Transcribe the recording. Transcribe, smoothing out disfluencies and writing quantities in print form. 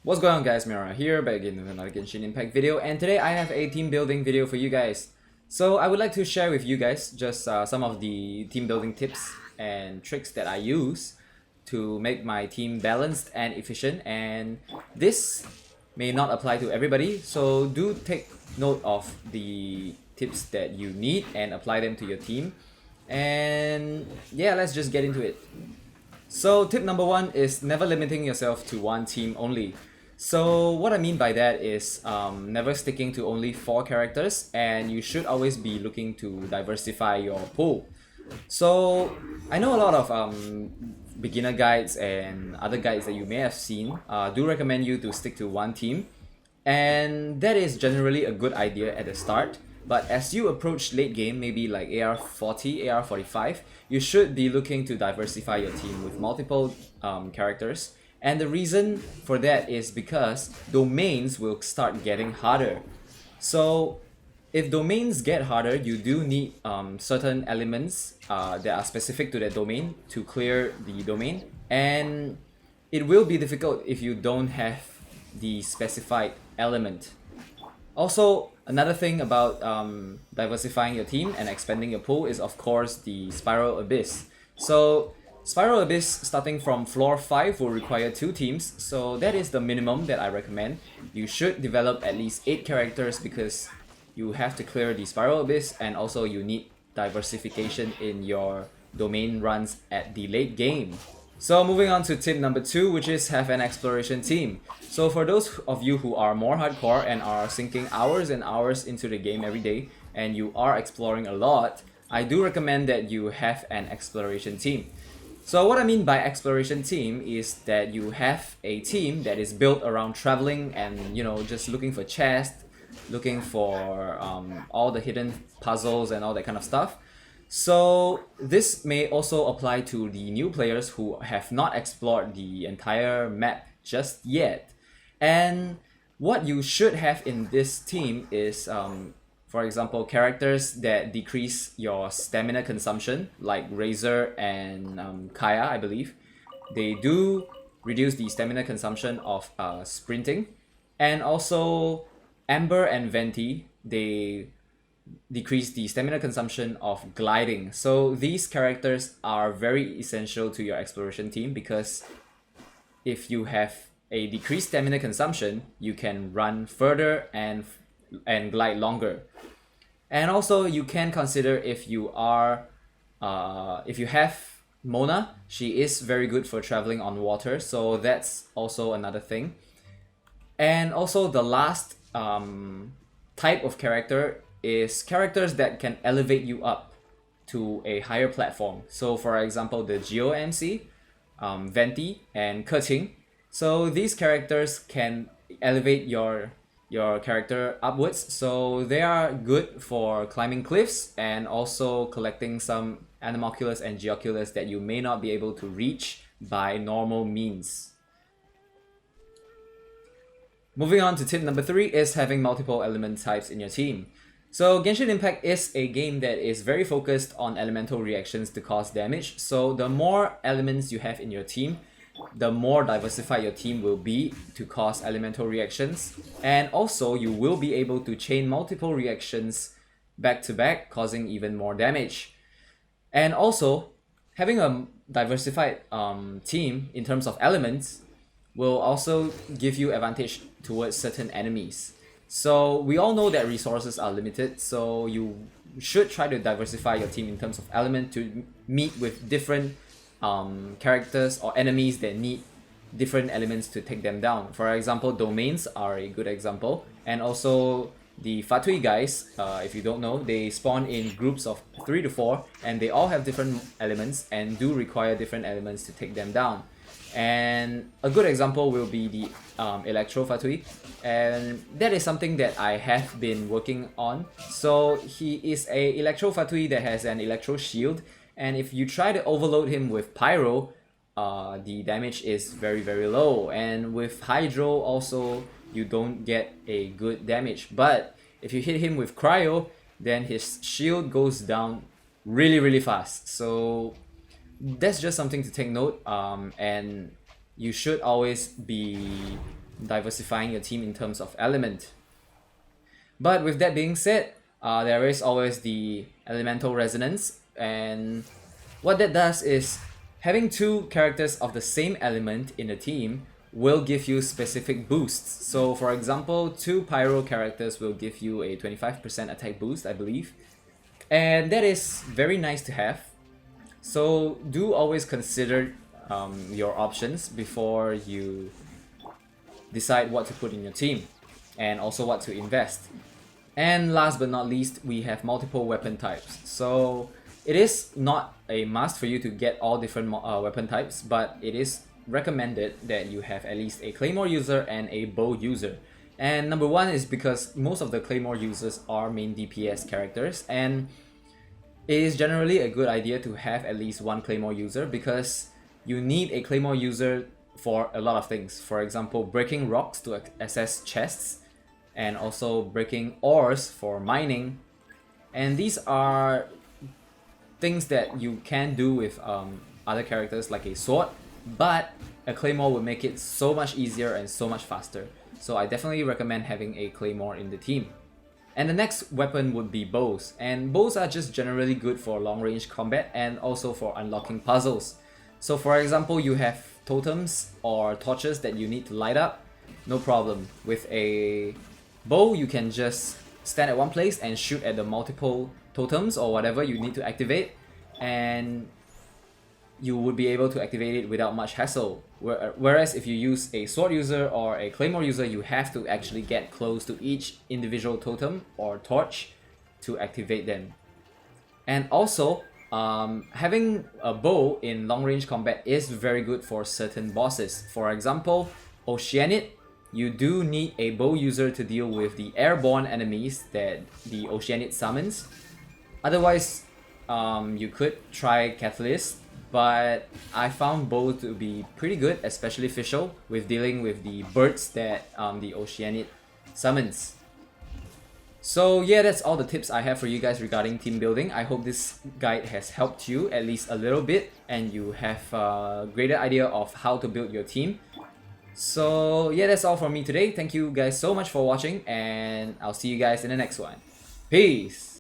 What's going on, guys? Mira here, back again with another Genshin Impact video, and today I have a team building video for you guys. So I would like to share with you guys just some of the team building tips and tricks that I use to make my team balanced and efficient, and this may not apply to everybody, so do take note of the tips that you need and apply them to your team. And yeah, let's just get into it. So tip number one is never limiting yourself to one team only. So what I mean by that is never sticking to only 4 characters, and you should always be looking to diversify your pool. So I know a lot of beginner guides and other guides that you may have seen do recommend you to stick to one team, and that is generally a good idea at the start. But as you approach late game, maybe like AR40, AR45, you should be looking to diversify your team with multiple characters. And the reason for that is because domains will start getting harder. So if domains get harder, you do need certain elements that are specific to that domain to clear the domain. And it will be difficult if you don't have the specified element. Also, another thing about diversifying your team and expanding your pool is, of course, the Spiral Abyss. So Spiral Abyss starting from floor 5 will require 2 teams, so that is the minimum that I recommend. You should develop at least 8 characters because you have to clear the Spiral Abyss, and also you need diversification in your domain runs at the late game. So moving on to tip number 2, which is have an exploration team. So for those of you who are more hardcore and are sinking hours and hours into the game every day, and you are exploring a lot, I do recommend that you have an exploration team. So what I mean by exploration team is that you have a team that is built around traveling and, just looking for chests, looking for all the hidden puzzles and all that kind of stuff. So this may also apply to the new players who have not explored the entire map just yet. And what you should have in this team is for example, characters that decrease your stamina consumption, like Razor and Kaya, I believe. They do reduce the stamina consumption of sprinting. And also Amber and Venti, they decrease the stamina consumption of gliding. So these characters are very essential to your exploration team, because if you have a decreased stamina consumption, you can run further and glide longer. And also you can consider if you have Mona, she is very good for traveling on water, so that's also another thing. And also the last type of character is characters that can elevate you up to a higher platform. So for example, the Geo MC, Venti, and Keqing. So these characters can elevate your character upwards, so they are good for climbing cliffs and also collecting some Animalculus and Geoculus that you may not be able to reach by normal means. Moving on to tip number 3 is having multiple element types in your team. So Genshin Impact is a game that is very focused on elemental reactions to cause damage, so the more elements you have in your team, the more diversified your team will be to cause elemental reactions, and also you will be able to chain multiple reactions back to back, causing even more damage. And also, having a diversified team in terms of elements will also give you advantage towards certain enemies. So we all know that resources are limited, so you should try to diversify your team in terms of element to meet with different characters or enemies that need different elements to take them down. For example, domains are a good example, and also the Fatui guys, if you don't know, they spawn in groups of 3 to 4, and they all have different elements and do require different elements to take them down. And a good example will be the Electro Fatui, and that is something that I have been working on. So he is a Electro Fatui that has an Electro Shield, and if you try to overload him with Pyro, the damage is very low, and with Hydro also you don't get a good damage. But if you hit him with Cryo, then his shield goes down really fast. So that's just something to take note, and you should always be diversifying your team in terms of element. But with that being said, there is always the elemental resonance, and what that does is having two characters of the same element in a team will give you specific boosts. So for example, two pyro characters will give you a 25% attack boost, I believe. And that is very nice to have. So do always consider your options before you decide what to put in your team, and also what to invest. And last but not least, we have multiple weapon types. So it is not a must for you to get all different weapon types, but it is recommended that you have at least a claymore user and a bow user. And number one is because most of the claymore users are main DPS characters, and it is generally a good idea to have at least one claymore user because you need a claymore user for a lot of things. For example, breaking rocks to access chests, and also breaking ores for mining. And these are things that you can do with other characters like a sword, but a claymore would make it so much easier and so much faster. So I definitely recommend having a claymore in the team. And the next weapon would be bows, and bows are just generally good for long range combat and also for unlocking puzzles. So for example, you have totems or torches that you need to light up, no problem. With a bow, you can just stand at one place and shoot at the multiple totems or whatever you need to activate, and you would be able to activate it without much hassle. Whereas if you use a sword user or a claymore user, you have to actually get close to each individual totem or torch to activate them. And also, having a bow in long range combat is very good for certain bosses. For example, Oceanid, you do need a bow user to deal with the airborne enemies that the Oceanid summons. Otherwise, you could try Catalyst, but I found bow to be pretty good, especially Fischl, with dealing with the birds that the Oceanid summons. So yeah, that's all the tips I have for you guys regarding team building. I hope this guide has helped you at least a little bit, and you have a greater idea of how to build your team. So yeah, that's all from me today. Thank you guys so much for watching, and I'll see you guys in the next one. Peace!